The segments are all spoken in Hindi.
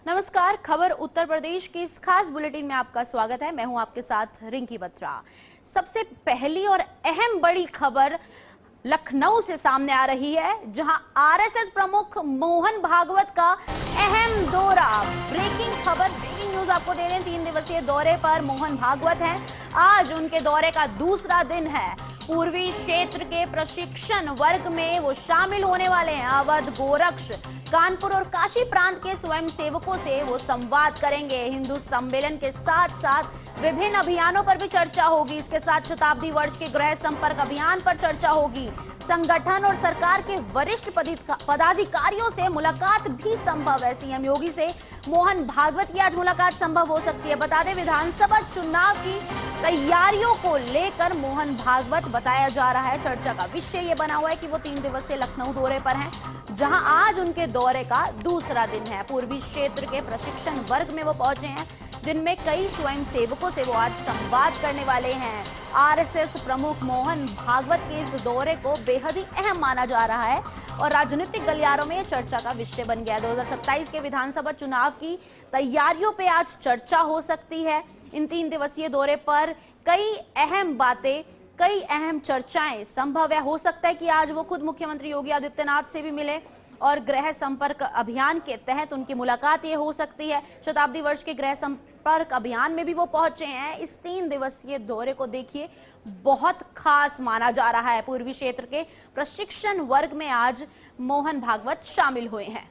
नमस्कार, खबर उत्तर प्रदेश के इस खास बुलेटिन में आपका स्वागत है। मैं हूं आपके साथ रिंकी बत्रा। सबसे पहली और अहम बड़ी खबर लखनऊ से सामने आ रही है, जहां आरएसएस प्रमुख मोहन भागवत का अहम दौरा। ब्रेकिंग खबर, ब्रेकिंग न्यूज आपको दे रहे हैं। 3 दिवसीय दौरे पर मोहन भागवत हैं। आज उनके दौरे का दूसरा दिन है। पूर्वी क्षेत्र के प्रशिक्षण वर्ग में वो शामिल होने वाले हैं। अवध, गोरक्ष, कानपुर और काशी प्रांत के स्वयं सेवकों से वो संवाद करेंगे। हिंदू सम्मेलन के साथ साथ विभिन्न अभियानों पर भी चर्चा होगी। इसके साथ शताब्दी वर्ष के गृह संपर्क अभियान पर चर्चा होगी। संगठन और सरकार के वरिष्ठ पदाधिकारियों से मुलाकात भी संभव है। सीएम योगी से मोहन भागवत की आज मुलाकात संभव हो सकती है। बता दें, विधानसभा चुनाव की तैयारियों को लेकर मोहन भागवत बताया जा रहा है। चर्चा का विषय ये बना हुआ है कि वो 3 दिवसीय लखनऊ दौरे पर हैं, जहां आज उनके दौरे का दूसरा दिन है। पूर्वी क्षेत्र के प्रशिक्षण वर्ग में वो पहुंचे हैं, जिनमें कई स्वयं सेवकों से वो आज संवाद करने वाले हैं। आरएसएस प्रमुख मोहन भागवत के इस दौरे को बेहद ही अहम माना जा रहा है और राजनीतिक गलियारों में चर्चा का विषय बन गया है। 2027 के विधानसभा चुनाव की तैयारियों पे आज चर्चा हो सकती है। इन 3 दिवसीय दौरे पर कई अहम बातें, कई अहम चर्चाएं संभव है। हो सकता है कि आज वो खुद मुख्यमंत्री योगी आदित्यनाथ से भी मिले और गृह संपर्क अभियान के तहत उनकी मुलाकात ये हो सकती है। शताब्दी वर्ष के गृह संपर्क अभियान में भी वो पहुंचे हैं। इस 3 दिवसीय दौरे को देखिए, बहुत खास माना जा रहा है। पूर्वी क्षेत्र के प्रशिक्षण वर्ग में आज मोहन भागवत शामिल हुए हैं।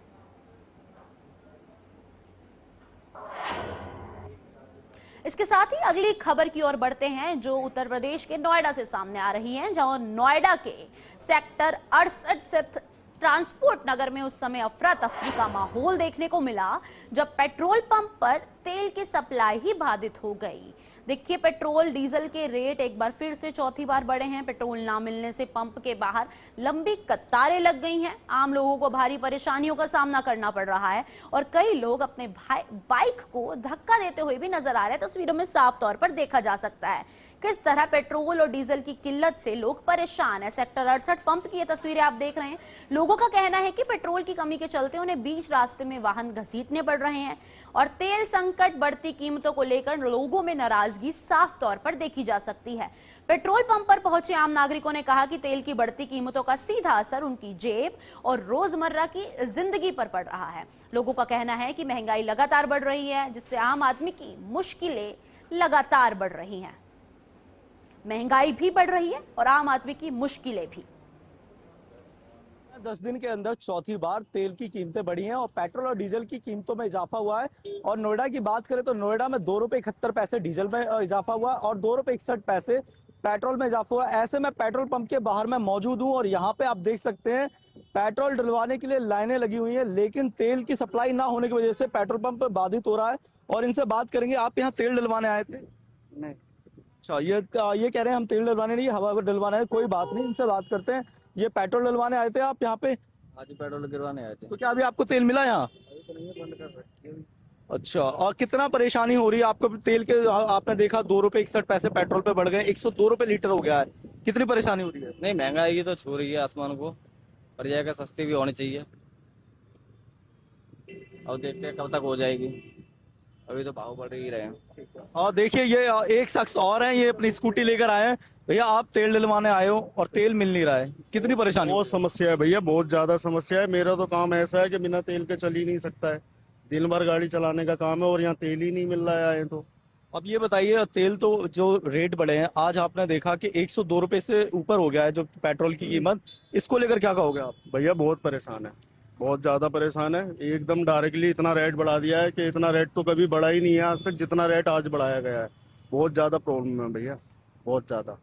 इसके साथ ही अगली खबर की ओर बढ़ते हैं, जो उत्तर प्रदेश के नोएडा से सामने आ रही है, जहां नोएडा के सेक्टर 68 स्थित ट्रांसपोर्ट नगर में उस समय अफरा तफरी का माहौल देखने को मिला, जब पेट्रोल पंप पर तेल की सप्लाई ही बाधित हो गई। देखिए, पेट्रोल डीजल के रेट एक बार फिर से चौथी बार बढ़े हैं। पेट्रोल ना मिलने से पंप के बाहर लंबी कतारें लग गई हैं। आम लोगों को भारी परेशानियों का सामना करना पड़ रहा है और कई लोग अपने बाइक को धक्का देते हुए भी नजर आ रहे हैं। तस्वीरों में साफ तौर पर देखा जा सकता है किस तरह पेट्रोल और डीजल की किल्लत से लोग परेशान है। सेक्टर 68 पंप की ये तस्वीरें आप देख रहे हैं। लोगों का कहना है कि पेट्रोल की कमी के चलते उन्हें बीच रास्ते में वाहन घसीटने पड़ रहे हैं और तेल संकट, बढ़ती कीमतों को लेकर लोगों में नाराजगी साफ तौर पर देखी जा सकती है। पेट्रोल पंप पर पहुंचे आम नागरिकों ने कहा कि तेल की बढ़ती कीमतों का सीधा असर उनकी जेब और रोजमर्रा की जिंदगी पर पड़ रहा है। लोगों का कहना है कि महंगाई लगातार बढ़ रही है, जिससे आम आदमी की मुश्किलें लगातार बढ़ रही हैं। महंगाई भी बढ़ रही है और आम आदमी की मुश्किलें भी। 10 दिन के अंदर चौथी बार तेल की कीमतें बढ़ी हैं और पेट्रोल और डीजल की कीमतों में इजाफा हुआ है। और नोएडा की बात करें तो नोएडा में 2 रुपए 71 पैसे डीजल में इजाफा हुआ और 2 रुपए 61 पैसे पेट्रोल में इजाफा हुआ। ऐसे में पेट्रोल पंप के बाहर मैं मौजूद हूं और यहाँ पे आप देख सकते हैं पेट्रोल डलवाने के लिए लाइनें लगी हुई हैं, लेकिन तेल की सप्लाई ना होने की वजह से पेट्रोल पंप बाधित हो रहा है। और इनसे बात करेंगे। आप यहाँ तेल डलवाने आए थे? नहीं। अच्छा, ये कह रहे हैं हम तेल डलवाने नहीं, हवा डलवाना है। कोई बात नहीं, इनसे बात करते हैं। ये पेट्रोल डलवाने आए थे आप यहाँ पे? आज पेट्रोल गिरवाने आए थे। तो क्या अभी आपको तेल मिला यहाँ? अभी तो नहीं है, बंद कर रहे हैं। अच्छा, और कितना परेशानी हो रही है आपको तेल के? आपने देखा 2 रुपए 61 पैसे पेट्रोल पे बढ़ गए, 102 रुपए लीटर हो गया है। कितनी परेशानी हो रही है? नहीं, महंगाई की तो छू रही है आसमान को, पर यह सस्ती भी होनी चाहिए। और देखते हैं कब तक हो जाएगी। अभी तो भाव बढ़ ही रहे हैं। और देखिए, ये एक शख्स और हैं, ये अपनी स्कूटी लेकर आए हैं। भैया, आप तेल डलवाने आए हो और तेल मिल नहीं रहा है, कितनी परेशानी? बहुत समस्या है भैया, बहुत ज्यादा समस्या है। मेरा तो काम ऐसा है कि बिना तेल के चल ही नहीं सकता है। दिन भर गाड़ी चलाने का काम है और यहाँ तेल ही नहीं मिल रहा है। तो अब ये बताइए, तेल तो जो रेट बढ़े हैं, आज आपने देखा कि 102 रुपए से ऊपर हो गया है जो पेट्रोल की कीमत। इसको लेकर क्या कहोगे आप? भैया बहुत परेशान है, बहुत ज्यादा परेशान है। एकदम डायरेक्टली इतना रेट बढ़ा दिया है कि इतना रेट तो कभी बढ़ा ही नहीं है आज तक, जितना रेट आज बढ़ाया गया है। बहुत ज्यादा प्रॉब्लम है भैया, बहुत ज्यादा।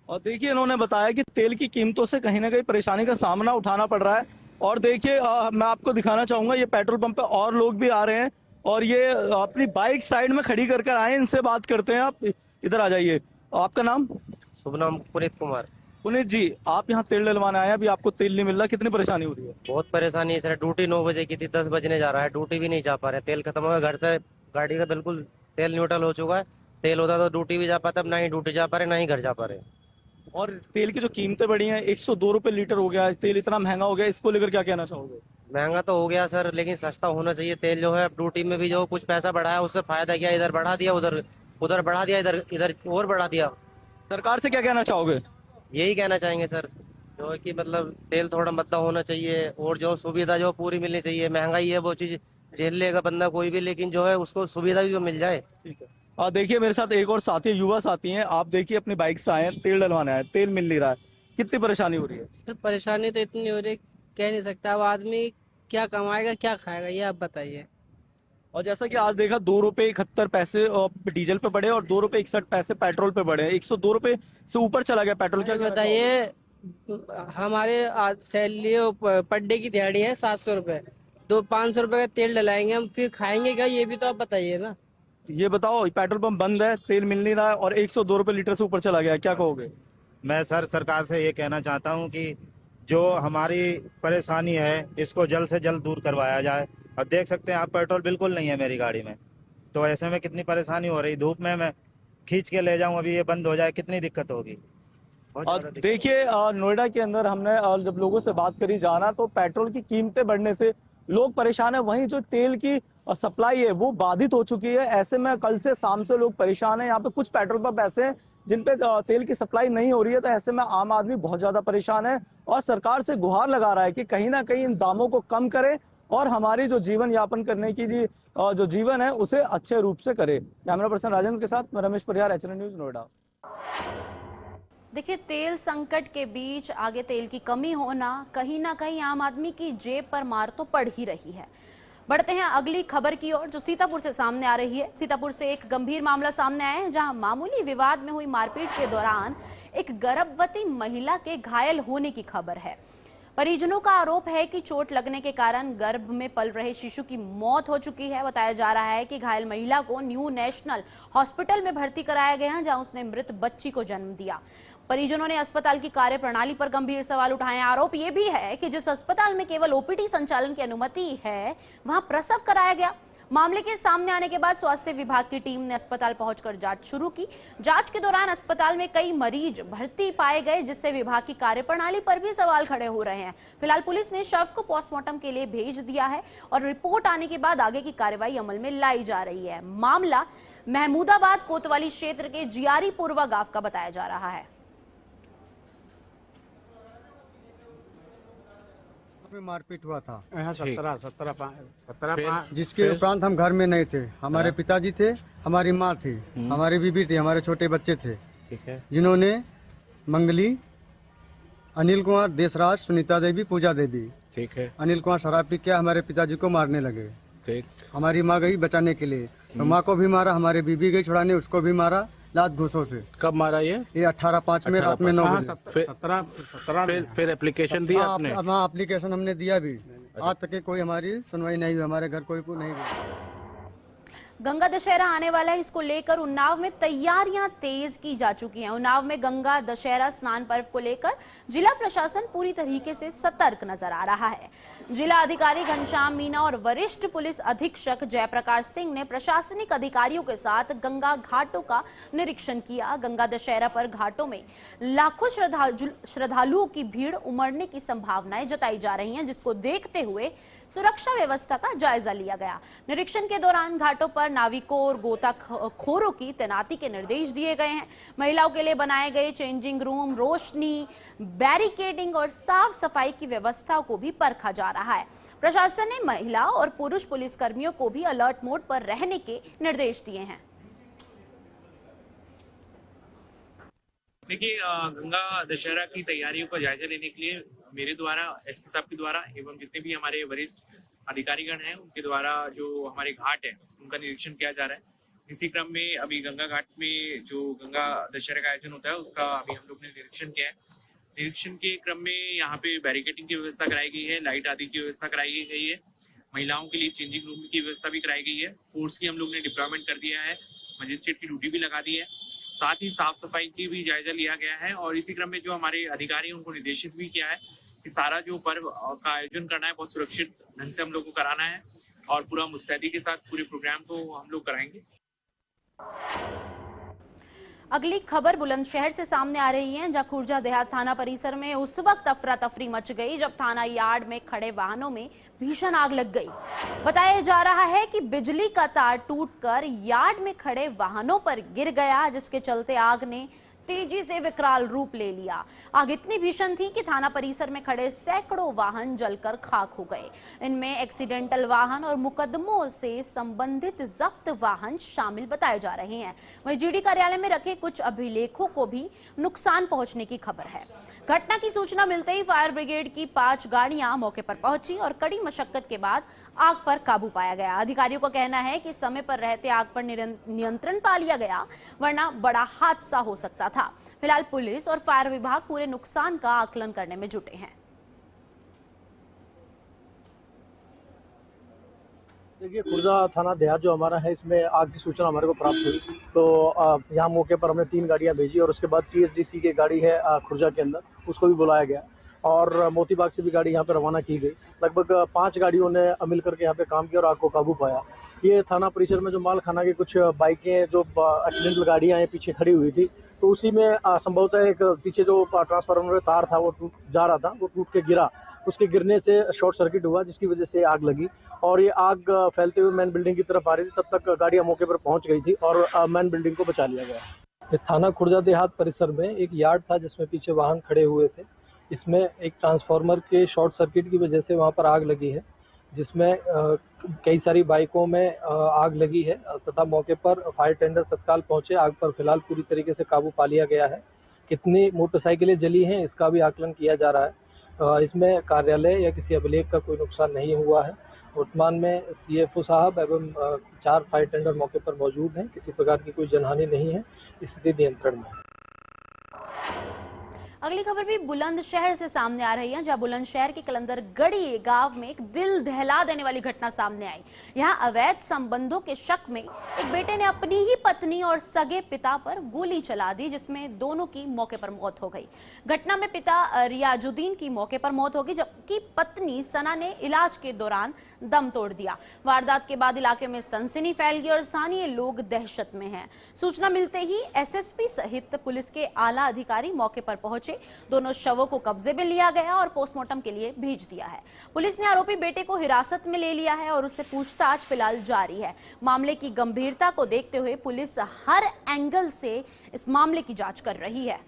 और देखिए, इन्होंने बताया कि तेल की कीमतों से कहीं ना कहीं परेशानी का सामना उठाना पड़ रहा है। और देखिए, मैं आपको दिखाना चाहूंगा, ये पेट्रोल पंप पे और लोग भी आ रहे हैं और ये अपनी बाइक साइड में खड़ी कर आए। इनसे बात करते हैं। आप इधर आ जाइए। आपका नाम? शुभ नाम पुनीत कुमार। पुनीत जी, आप यहाँ तेल डलवाने आए हैं, अभी आपको तेल नहीं मिल रहा, कितनी परेशानी हो रही है? बहुत परेशानी है सर। ड्यूटी 9 बजे की थी, 10 बजने जा रहा है, ड्यूटी भी नहीं जा पा रहे। तेल खत्म हो गया घर से, गाड़ी का बिल्कुल तेल न्यूट्रल हो चुका है। तेल होता तो ड्यूटी भी जा पाता, अब ना ही ड्यूटी जा पा रहे, ना ही घर जा पा रहे। और तेल की जो कीमतें बढ़ी हैं, 102 रुपए लीटर हो गया है, तेल इतना महंगा हो गया, इसको लेकर क्या कहना चाहोगे? महंगा तो हो गया सर, लेकिन सस्ता होना चाहिए तेल जो है। ड्यूटी में भी जो कुछ पैसा बढ़ाया उससे फायदा क्या, इधर बढ़ा दिया, उधर उधर बढ़ा दिया, इधर इधर और बढ़ा दिया। सरकार से क्या कहना चाहोगे? यही कहना चाहेंगे सर, जो है कि मतलब तेल थोड़ा मद्दा होना चाहिए और जो सुविधा जो पूरी मिलनी चाहिए। महंगाई है वो चीज झेल लेगा बंदा कोई भी, लेकिन जो है उसको सुविधा भी तो मिल जाए। ठीक है। देखिए मेरे साथ एक और साथी युवा साथी हैं। आप देखिए अपनी बाइक से आए हैं, तेल डलवाने आए हैं, तेल मिल नहीं रहा है, कितनी परेशानी हो रही है? सर परेशानी तो इतनी हो रही, कह नहीं सकता। अब आदमी क्या कमाएगा क्या खाएगा, ये आप बताइए। और जैसा कि आज देखा, 2 रुपए 71 पैसे डीजल पे बढ़े और 2 रुपए 61 पैसे पेट्रोल पे बढ़े। 102 रुपए से ऊपर चला गया पेट्रोल। क्या ये कहना चाहोगे? बताइए, हमारे आज सैलरी पर डे की दिहाड़ी है 700 रुपये, 500 रुपये का तेल डलाएंगे हम, फिर खाएंगे क्या, ये भी तो आप बताइए ना। ये बताओ, पेट्रोल पंप बंद है, तेल मिल नहीं रहा है और 102 रुपए लीटर से ऊपर चला गया, क्या कहोगे? मैं सर सरकार से ये कहना चाहता हूँ कि जो हमारी परेशानी है इसको जल्द से जल्द दूर करवाया जाए। और देख सकते हैं आप, पेट्रोल बिल्कुल नहीं है मेरी गाड़ी में, तो ऐसे में कितनी परेशानी हो रही। धूप में मैं खींच के ले जाऊं, अभी ये बंद हो जाए कितनी दिक्कत होगी। बहुत ज़्यादा दिक्कत। देखिए नोएडा के अंदर हमने जब लोगों से बात करी जाना, तो पेट्रोल की कीमतें बढ़ने से लोग परेशान है। वहीं जो तेल की सप्लाई है वो बाधित हो चुकी है। ऐसे में कल से शाम से लोग परेशान हैं। यहाँ पे कुछ पेट्रोल पंप ऐसे हैं जिन पे तेल की सप्लाई नहीं हो रही है, तो ऐसे में आम आदमी बहुत ज्यादा परेशान है और सरकार से गुहार लगा रहा है कि कहीं ना कहीं इन दामों को कम करे और हमारी जो जीवन यापन करने की जो जीवन है उसे अच्छे रूप से करे। कैमरा पर्सन राजेंद्र के साथ मैं रमेश परिहार, HN न्यूज, नोएडा। देखिए, तेल संकट के बीच आगे तेल की कमी होना कहीं ना कहीं आम आदमी की जेब पर मार तो पड़ ही रही है। बढ़ते हैं अगली खबर की ओर, जो सीतापुर से सामने आ रही है। सीतापुर से एक गंभीर मामला सामने आया है, जहां मामूली विवाद में हुई मारपीट के दौरान एक गर्भवती महिला के घायल होने की खबर है। परिजनों का आरोप है कि चोट लगने के कारण गर्भ में पल रहे शिशु की मौत हो चुकी है। बताया जा रहा है कि घायल महिला को न्यू नेशनल हॉस्पिटल में भर्ती कराया गया है, जहां उसने मृत बच्ची को जन्म दिया। परिजनों ने अस्पताल की कार्यप्रणाली पर गंभीर सवाल उठाए। आरोप यह भी है कि जिस अस्पताल में केवल ओपीडी संचालन की अनुमति है, वहां प्रसव कराया गया। मामले के सामने आने के बाद स्वास्थ्य विभाग की टीम ने अस्पताल पहुंचकर जांच शुरू की। जांच के दौरान अस्पताल में कई मरीज भर्ती पाए गए, जिससे विभाग की कार्यप्रणाली पर भी सवाल खड़े हो रहे हैं। फिलहाल पुलिस ने शव को पोस्टमार्टम के लिए भेज दिया है और रिपोर्ट आने के बाद आगे की कार्रवाई अमल में लाई जा रही है। मामला महमूदाबाद कोतवाली क्षेत्र के जियारी पूर्वा गांव का बताया जा रहा है। में मारपीट हुआ था, यहाँ 17 जिसके उपरांत हम घर में नहीं थे। हमारे पिताजी थे, हमारी माँ थी, हमारी बीबी थी, हमारे छोटे बच्चे थे। ठीक है। जिन्होंने मंगली, अनिल कुमार, देशराज, सुनीता देवी, पूजा देवी, ठीक है। अनिल कुमार शराब पी के हमारे पिताजी को मारने लगे। ठीक। हमारी माँ गई बचाने के लिए, तो माँ को भी मारा, हमारे बीबी गई छुड़ाने, उसको भी मारा लात घूसों से। कब मारा ये? 18/5 में रात में 9 बजे। फिर एप्लीकेशन दिया आपने? हाँ, एप्लीकेशन हमने दिया भी। आज तक कोई हमारी सुनवाई नहीं हुई, हमारे घर कोई नहीं हुई। गंगा दशहरा आने वाला है, इसको लेकर उन्नाव में तैयारियां तेज की जा चुकी हैं। उन्नाव में गंगा दशहरा स्नान पर्व को लेकर जिला प्रशासन पूरी तरीके से सतर्क नजर आ रहा है। जिला अधिकारी घनश्याम मीना और वरिष्ठ पुलिस अधीक्षक जयप्रकाश सिंह ने प्रशासनिक अधिकारियों के साथ गंगा घाटों का निरीक्षण किया। गंगा दशहरा पर घाटों में लाखों श्रद्धालुओं की भीड़ उमड़ने की संभावनाएं जताई जा रही हैं, जिसको देखते हुए सुरक्षा व्यवस्था का जायजा लिया गया। निरीक्षण के दौरान घाटों पर नाविकों और गोताखोरों की तैनाती के निर्देश दिए गए हैं। महिलाओं के लिए बनाए गए चेंजिंग रूम, रोशनी, बैरिकेडिंग और साफ सफाई की व्यवस्था को भी परखा जा रहा है। प्रशासन ने महिला और पुरुष पुलिसकर्मियों को भी अलर्ट मोड पर रहने के निर्देश दिए हैं। देखिए, गंगा दशहरा की तैयारियों का जायजा लेने के लिए मेरे द्वारा, एसपी साहब के द्वारा एवं जितने भी हमारे वरिष्ठ अधिकारीगण हैं उनके द्वारा जो हमारे घाट है उनका निरीक्षण किया जा रहा है। इसी क्रम में अभी गंगा घाट में जो गंगा दशहरा का आयोजन होता है उसका अभी हम लोग ने निरीक्षण किया है। निरीक्षण के क्रम में यहाँ पे बैरिकेडिंग की व्यवस्था कराई गई है, लाइट आदि की व्यवस्था कराई गई है, महिलाओं के लिए चेंजिंग रूम की व्यवस्था भी कराई गई है, फोर्स की हम लोग ने डिप्लॉयमेंट कर दिया है, मजिस्ट्रेट की ड्यूटी भी लगा दी है, साथ ही साफ सफाई की भी जायजा लिया गया है। और इसी क्रम में जो हमारे अधिकारी हैं उनको निर्देशित भी किया है कि सारा जो पर्व का आयोजन करना है बहुत सुरक्षित ढंग से हम लोग को कराना है और पूरा मुस्तैदी के साथ पूरे प्रोग्राम को हम लोग कराएंगे। अगली खबर बुलंदशहर से सामने आ रही है, जहां खुर्जा देहात थाना परिसर में उस वक्त अफरा तफरी मच गई जब थाना यार्ड में खड़े वाहनों में भीषण आग लग गई। बताया जा रहा है कि बिजली का तार टूटकर यार्ड में खड़े वाहनों पर गिर गया, जिसके चलते आग ने तेजी से विकराल रूप ले लिया। आग इतनी भीषण थी कि थाना परिसर में खड़े सैकड़ों वाहन जलकर खाक हो गए। इनमें एक्सीडेंटल वाहन और मुकदमों से संबंधित जब्त वाहन शामिल बताए जा रहे हैं। वहीं जीडी कार्यालय में रखे कुछ अभिलेखों को भी नुकसान पहुंचने की खबर है। घटना की सूचना मिलते ही फायर ब्रिगेड की 5 गाड़ियां मौके पर पहुंची और कड़ी मशक्कत के बाद आग पर काबू पाया गया। अधिकारियों का कहना है कि समय पर रहते आग पर नियंत्रण पा लिया गया, वरना बड़ा हादसा हो सकता था। फिलहाल पुलिस और फायर विभाग पूरे नुकसान का आकलन करने में जुटे हैं। देखिए, खुर्जा थाना देहात जो हमारा है, इसमें आग की सूचना हमारे को प्राप्त हुई, तो यहाँ मौके पर हमने 3 गाड़ियां भेजी और उसके बाद TSDC की गाड़ी है खुर्जा के अंदर, उसको भी बुलाया गया और मोतीबाग से भी गाड़ी यहाँ पे रवाना की गई। लगभग 5 गाड़ियों ने मिल करके यहाँ पे काम किया और आग को काबू पाया। ये थाना परिसर में जो माल खाना की कुछ बाइकें, जो एक्सीडेंटल गाड़ियां हैं, पीछे खड़ी हुई थी, तो उसी में संभवतः एक पीछे जो ट्रांसफार्मर तार था वो टूट जा रहा था, वो टूट के गिरा। उसके गिरने से शॉर्ट सर्किट हुआ, जिसकी वजह से आग लगी और ये आग फैलते हुए मेन बिल्डिंग की तरफ आ रही थी। तब तक गाड़ियां मौके पर पहुंच गई थी और मेन बिल्डिंग को बचा लिया गया। थाना खुर्जा देहात परिसर में एक यार्ड था जिसमें पीछे वाहन खड़े हुए थे। इसमें एक ट्रांसफार्मर के शॉर्ट सर्किट की वजह से वहां पर आग लगी है, जिसमें कई सारी बाइकों में आग लगी है तथा मौके पर फायर टेंडर तत्काल पहुंचे। आग पर फिलहाल पूरी तरीके से काबू पा लिया गया है। कितनी मोटरसाइकिलें जली हैं इसका भी आकलन किया जा रहा है। इसमें कार्यालय या किसी अभिलेख का कोई नुकसान नहीं हुआ है। वर्तमान में CFO साहब एवं 4 फायर टेंडर मौके पर मौजूद हैं। किसी प्रकार की कोई जनहानि नहीं है, स्थिति नियंत्रण में है। अगली खबर भी बुलंदशहर से सामने आ रही है, जहां बुलंदशहर के कलंदरगढ़ी गांव में एक दिल दहला देने वाली घटना सामने आई। यहां अवैध संबंधों के शक में एक बेटे ने अपनी ही पत्नी और सगे पिता पर गोली चला दी, जिसमें दोनों की मौके पर मौत हो गई। घटना में पिता रियाजुद्दीन की मौके पर मौत हो गई, जबकि पत्नी सना ने इलाज के दौरान दम तोड़ दिया। वारदात के बाद इलाके में सनसनी फैल गई और स्थानीय लोग दहशत में हैं। सूचना मिलते ही SSP सहित पुलिस के आला अधिकारी मौके पर पहुंचे। दोनों शवों को कब्जे में लिया गया और पोस्टमार्टम के लिए भेज दिया है। पुलिस ने आरोपी बेटे को हिरासत में ले लिया है और उससे पूछताछ फिलहाल जारी है। मामले की गंभीरता को देखते हुए पुलिस हर एंगल से इस मामले की जांच कर रही है।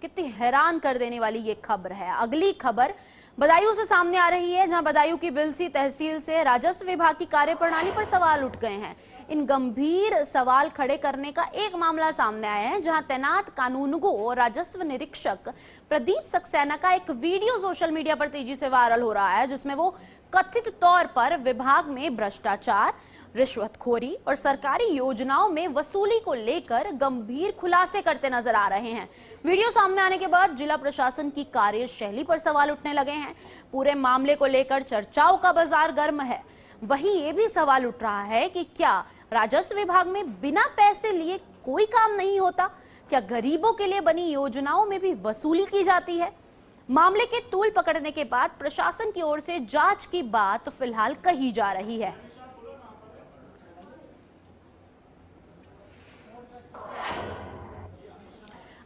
कितनी हैरान कर देने वाली ये खबर है। अगली खबर बदायूं से सामने आ रही है, जहां बदायूं की बिलसी तहसील से राजस्व विभाग की कार्यप्रणाली पर सवाल उठ गए हैं। इन गंभीर सवाल खड़े करने का एक मामला सामने आया है, जहां तैनात कानूनगो और राजस्व निरीक्षक प्रदीप सक्सेना का एक वीडियो सोशल मीडिया पर तेजी से वायरल हो रहा है, जिसमें वो कथित तौर पर विभाग में भ्रष्टाचार, रिश्वतखोरी और सरकारी योजनाओं में वसूली को लेकर गंभीर खुलासे करते नजर आ रहे हैं। वीडियो सामने आने के बाद जिला प्रशासन की कार्यशैली पर सवाल उठने लगे हैं। पूरे मामले को लेकर चर्चाओं का बाजार गर्म है। वहीं ये भी सवाल उठ रहा है कि क्या राजस्व विभाग में बिना पैसे लिए कोई काम नहीं होता? क्या गरीबों के लिए बनी योजनाओं में भी वसूली की जाती है? मामले के तूल पकड़ने के बाद प्रशासन की ओर से जांच की बात फिलहाल कही जा रही है।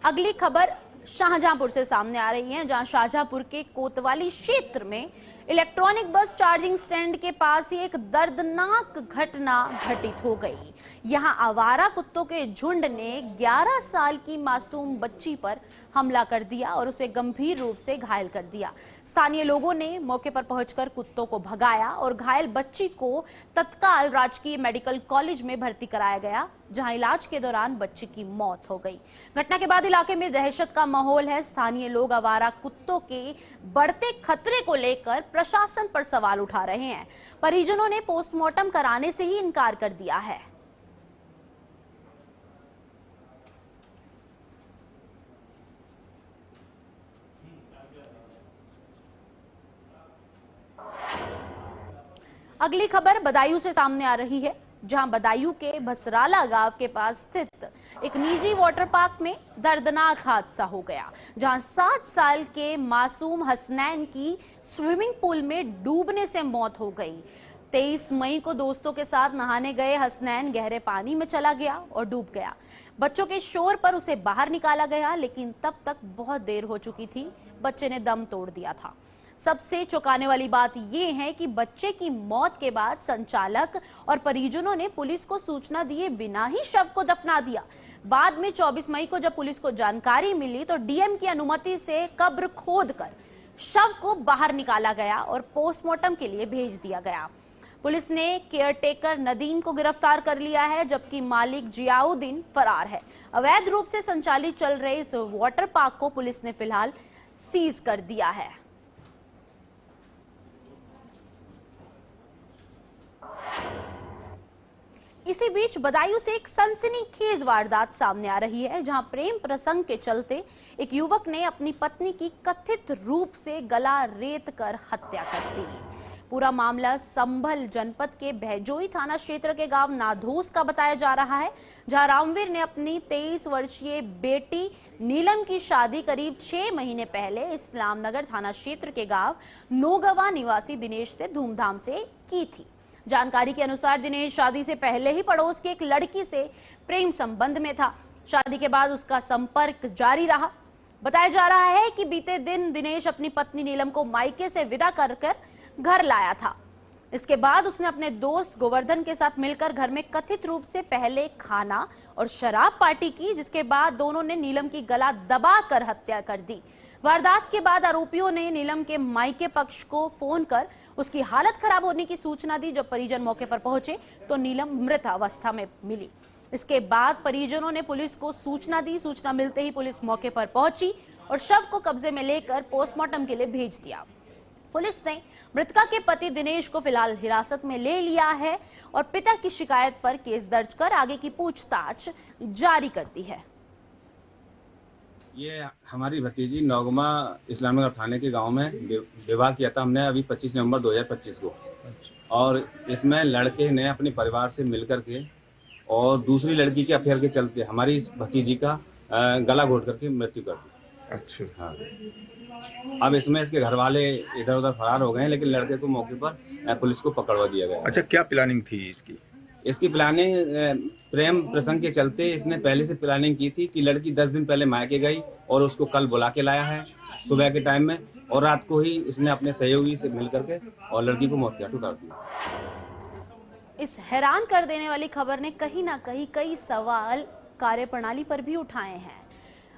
अगली खबर शाहजहांपुर से सामने आ रही है, जहां शाहजहांपुर के कोतवाली क्षेत्र में इलेक्ट्रॉनिक बस चार्जिंग स्टैंड के पास ही एक दर्दनाक घटना घटित हो गई। यहां आवारा कुत्तों के झुंड ने 11 साल की मासूम बच्ची पर हमला कर दिया और उसे गंभीर रूप से घायल कर दिया। स्थानीय लोगों ने मौके पर पहुंचकर कुत्तों को भगाया और घायल बच्ची को तत्काल राजकीय मेडिकल कॉलेज में भर्ती कराया गया, जहां इलाज के दौरान बच्ची की मौत हो गई। घटना के बाद इलाके में दहशत का माहौल है। स्थानीय लोग आवारा कुत्तों के बढ़ते खतरे को लेकर प्रशासन पर सवाल उठा रहे हैं। परिजनों ने पोस्टमार्टम कराने से ही इनकार कर दिया है। अगली खबर बदायूं से सामने आ रही है, जहां बदायूं के भसराला गांव के पास स्थित एक निजी वाटर पार्क में दर्दनाक हादसा हो गया, जहां 7 साल के मासूम हसनैन की स्विमिंग पूल में डूबने से मौत हो गई। 23 मई को दोस्तों के साथ नहाने गए हसनैन गहरे पानी में चला गया और डूब गया। बच्चों के शोर पर उसे बाहर निकाला गया, लेकिन तब तक बहुत देर हो चुकी थी। बच्चे ने दम तोड़ दिया था। सबसे चौंकाने वाली बात यह है कि बच्चे की मौत के बाद संचालक और परिजनों ने पुलिस को सूचना दिए बिना ही शव को दफना दिया। बाद में 24 मई को जब पुलिस को जानकारी मिली तो डीएम की अनुमति से कब्र खोदकर शव को बाहर निकाला गया और पोस्टमार्टम के लिए भेज दिया गया। पुलिस ने केयरटेकर नदीम को गिरफ्तार कर लिया है, जबकि मालिक जियाउद्दीन फरार है। अवैध रूप से संचालित चल रहे इस वाटर पार्क को पुलिस ने फिलहाल सीज कर दिया है। इसी बीच बदायूं से एक सनसनीखेज वारदात सामने आ रही है, जहां प्रेम प्रसंग के चलते एक युवक ने अपनी पत्नी की कथित रूप से गला रेत कर हत्या कर दी। पूरा मामला संभल जनपद के भैजोई थाना क्षेत्र के गांव नाधोस का बताया जा रहा है, जहां रामवीर ने अपनी 23 वर्षीय बेटी नीलम की शादी करीब 6 महीने पहले इस्लामनगर थाना क्षेत्र के गांव नोगवा निवासी दिनेश से धूमधाम से की थी। जानकारी के अनुसार दिनेश शादी से पहले ही पड़ोस की एक लड़की से प्रेम संबंध में था। शादी के बाद उसका संपर्क जारी रहा। बताया जा रहा है कि बीते दिन दिनेश अपनी पत्नी नीलम को मायके से विदा कर घर लाया था। इसके बाद उसने अपने दोस्त गोवर्धन के साथ मिलकर घर में कथित रूप से पहले खाना और शराब पार्टी की, जिसके बाद दोनों ने नीलम की गला दबाकर हत्या कर दी। वारदात के बाद आरोपियों ने नीलम के मायके पक्ष को फोन कर उसकी हालत खराब होने की सूचना दी। जब परिजन मौके पर पहुंचे तो नीलम मृत अवस्था में मिली। इसके बाद परिजनों ने पुलिस को सूचना दी। सूचना मिलते ही पुलिस मौके पर पहुंची और शव को कब्जे में लेकर पोस्टमार्टम के लिए भेज दिया। पुलिस ने मृतका के पति दिनेश को फिलहाल हिरासत में ले लिया है और पिता की शिकायत पर केस दर्ज कर आगे की पूछताछ जारी कर दी है। ये हमारी भतीजी नौगमा इस्लामनगर थाने के गांव में विवाह किया था हमने अभी 25 नवंबर 2025 को, और इसमें लड़के ने अपने परिवार से मिलकर के और दूसरी लड़की के अफेयर के चलते हमारी इस भतीजी का गला घोट करके मृत्यु कर दी। अच्छा। हाँ, अब इसमें इसके घर वाले इधर उधर फरार हो गए हैं, लेकिन लड़के को मौके पर पुलिस को पकड़वा दिया गया। अच्छा, क्या प्लानिंग थी इसकी? इसकी प्लानिंग प्रेम प्रसंग के चलते इसने पहले से प्लानिंग की थी कि लड़की 10 दिन पहले मायके गई और उसको कल बुला के लाया है सुबह के टाइम में, और रात को ही इसने अपने सहयोगी से मिल करके और लड़की को मौत के घाट उतार दिया। इस हैरान कर देने वाली खबर ने कहीं ना कहीं कई सवाल कार्यप्रणाली पर भी उठाए हैं।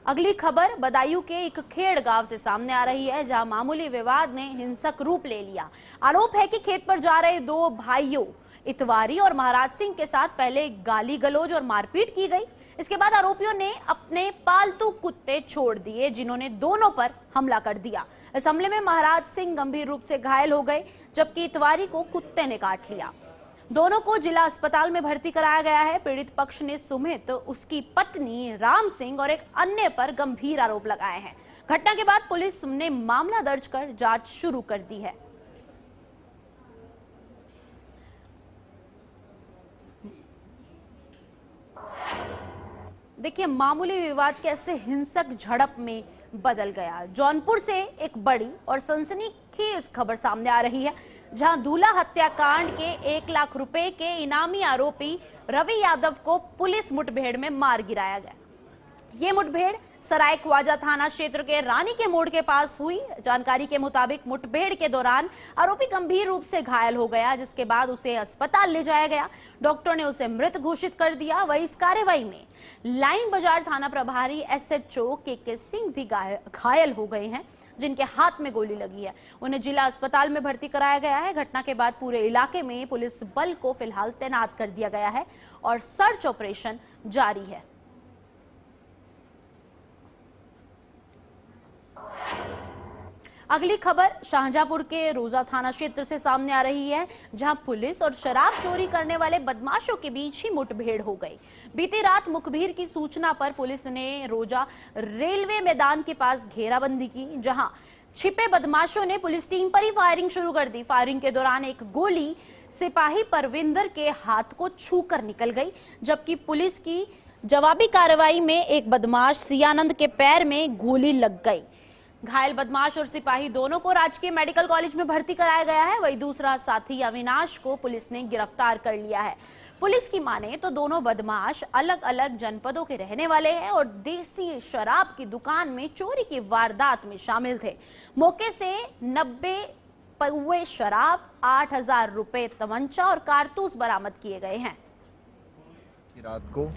अगली खबर बदायूं के एक खेड़ गांव से सामने आ रही है, जहां मामूली विवाद ने हिंसक रूप ले लिया। आरोप है कि खेत पर जा रहे दो भाइयों इतवारी और महाराज सिंह के साथ पहले गाली गलौज और मारपीट की गई। इसके बाद आरोपियों ने अपने पालतू कुत्ते छोड़ दिए, जिन्होंने दोनों पर हमला कर दिया। इस हमले में महाराज सिंह गंभीर रूप से घायल हो गए, जबकि इतवारी को कुत्ते ने काट लिया। दोनों को जिला अस्पताल में भर्ती कराया गया है। पीड़ित पक्ष ने सुमित, उसकी पत्नी राम सिंह और एक अन्य पर गंभीर आरोप लगाए हैं। घटना के बाद पुलिस ने मामला दर्ज कर जांच शुरू कर दी है। देखिए मामूली विवाद कैसे हिंसक झड़प में बदल गया। जौनपुर से एक बड़ी और सनसनीखेज खबर सामने आ रही है, जहां दूल्हा हत्याकांड के 1 लाख रुपए के इनामी आरोपी रवि यादव को पुलिस मुठभेड़ में मार गिराया गया। ये मुठभेड़ सराय ख्वाजा थाना क्षेत्र के रानी के मोड़ के पास हुई। जानकारी के मुताबिक मुठभेड़ के दौरान आरोपी गंभीर रूप से घायल हो गया, जिसके बाद उसे अस्पताल ले जाया गया। डॉक्टर ने उसे मृत घोषित कर दिया। वहीं इस कार्रवाई में लाइन बाजार थाना प्रभारी एसएचओ के सिंह भी घायल हो गए हैं, जिनके हाथ में गोली लगी है। उन्हें जिला अस्पताल में भर्ती कराया गया है। घटना के बाद पूरे इलाके में पुलिस बल को फिलहाल तैनात कर दिया गया है और सर्च ऑपरेशन जारी है। अगली खबर शाहजहांपुर के रोजा थाना क्षेत्र से सामने आ रही है, जहां पुलिस और शराब चोरी करने वाले बदमाशों के बीच ही मुठभेड़ हो गई। बीती रात मुखबिर की सूचना पर पुलिस ने रोजा रेलवे मैदान के पास घेराबंदी की, जहां छिपे बदमाशों ने पुलिस टीम पर ही फायरिंग शुरू कर दी। फायरिंग के दौरान एक गोली सिपाही परविंदर के हाथ को छूकर निकल गई, जबकि पुलिस की जवाबी कार्रवाई में एक बदमाश सियानंद के पैर में गोली लग गई। घायल बदमाश और सिपाही दोनों को राजकीय मेडिकल कॉलेज में भर्ती कराया गया है। वहीं दूसरा साथी अविनाश को पुलिस ने गिरफ्तार कर लिया है। पुलिस की माने तो दोनों बदमाश अलग अलग जनपदों के रहने वाले हैं और देसी शराब की दुकान में चोरी की वारदात में शामिल थे। मौके से 90 पौवे शराब, 8,000 रुपए तमंचा और कारतूस बरामद किए गए हैं। रात को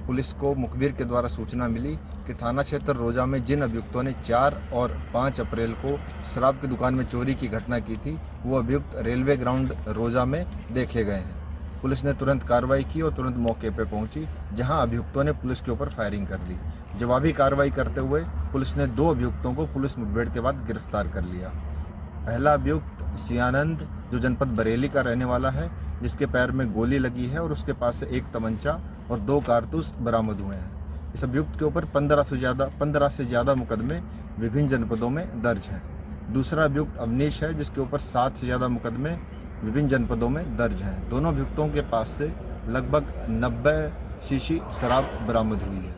पुलिस को मुखबिर के द्वारा सूचना मिली कि थाना क्षेत्र रोजा में जिन अभियुक्तों ने 4 और 5 अप्रैल को शराब की दुकान में चोरी की घटना की थी, वो अभियुक्त रेलवे ग्राउंड रोजा में देखे गए हैं। पुलिस ने तुरंत कार्रवाई की और तुरंत मौके पर पहुंची, जहां अभियुक्तों ने पुलिस के ऊपर फायरिंग कर दी। जवाबी कार्रवाई करते हुए पुलिस ने 2 अभियुक्तों को पुलिस मुठभेड़ के बाद गिरफ्तार कर लिया। पहला अभियुक्त सियानंद, जो जनपद बरेली का रहने वाला है, जिसके पैर में गोली लगी है और उसके पास से 1 तमंचा और 2 कारतूस बरामद हुए हैं। इस अभियुक्त के ऊपर 15 से ज़्यादा मुकदमे विभिन्न जनपदों में दर्ज हैं। दूसरा अभियुक्त अवनीश है, जिसके ऊपर 7 से ज़्यादा मुकदमे विभिन्न जनपदों में दर्ज हैं। दोनों अभियुक्तों के पास से लगभग 90 शीशी शराब बरामद हुई है।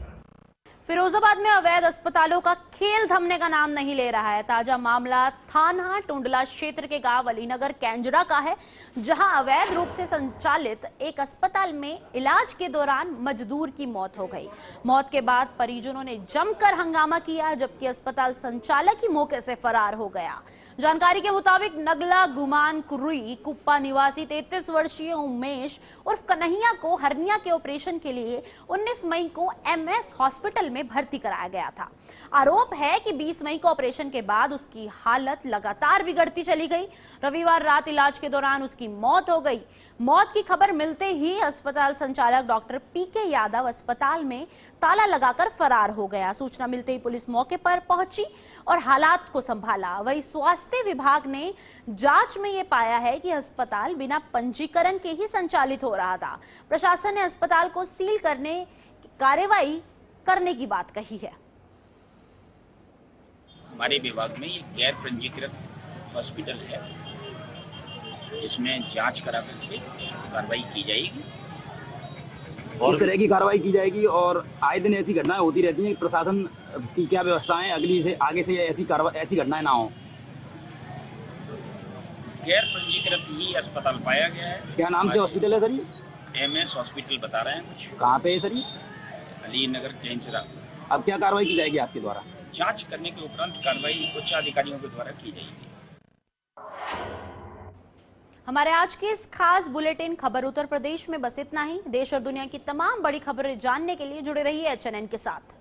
फिरोजाबाद में अवैध अस्पतालों का खेल थमने का नाम नहीं ले रहा है। ताजा मामला थाना टुंडला क्षेत्र के गांव अलीनगर कैंजरा का है, जहां अवैध रूप से संचालित एक अस्पताल में इलाज के दौरान मजदूर की मौत हो गई। मौत के बाद परिजनों ने जमकर हंगामा किया, जबकि अस्पताल संचालक ही मौके से फरार हो गया। जानकारी के मुताबिक नगला गुमान कुर्री कुप्पा निवासी 33 वर्षीय उमेश उर्फ कन्हैया को हर्निया के ऑपरेशन के लिए 19 मई को MS हॉस्पिटल में भर्ती कराया गया था। आरोप है कि 20 मई को ऑपरेशन के बाद उसकी हालत लगातार बिगड़ती चली गई। रविवार रात इलाज के दौरान उसकी मौत हो गई। मौत की खबर मिलते ही अस्पताल संचालक डॉक्टर PK यादव अस्पताल में ताला लगाकर फरार हो गया। सूचना मिलते ही पुलिस मौके पर पहुंची और हालात को संभाला। वहीं स्वास्थ्य विभाग ने जांच में ये पाया है कि अस्पताल बिना पंजीकरण के ही संचालित हो रहा था। प्रशासन ने अस्पताल को सील करने की कार्रवाई करने की बात कही है। हमारे विभाग में ये गैर पंजीकृत हॉस्पिटल है, जिसमें जांच करा करके कार्रवाई की जाएगी। इस तरह की कार्रवाई की जाएगी और आए दिन ऐसी घटनाएं होती रहती हैं। प्रशासन की क्या व्यवस्थाएं अगली से आगे से ऐसी घटनाएं ना हो। गैर पंजीकृत ही अस्पताल पाया गया है। क्या नाम से हॉस्पिटल है सर ये? MS हॉस्पिटल बता रहे हैं। कुछ कहाँ पे है सर ये? अलीनगर कैंचरा। अब क्या कार्रवाई की जाएगी आपके द्वारा? जांच करने के उपरांत कार्रवाई उच्च अधिकारियों के द्वारा की जाएगी। हमारे आज के इस खास बुलेटिन खबर उत्तर प्रदेश में बस इतना ही। देश और दुनिया की तमाम बड़ी खबरें जानने के लिए जुड़े रहिए HNN के साथ।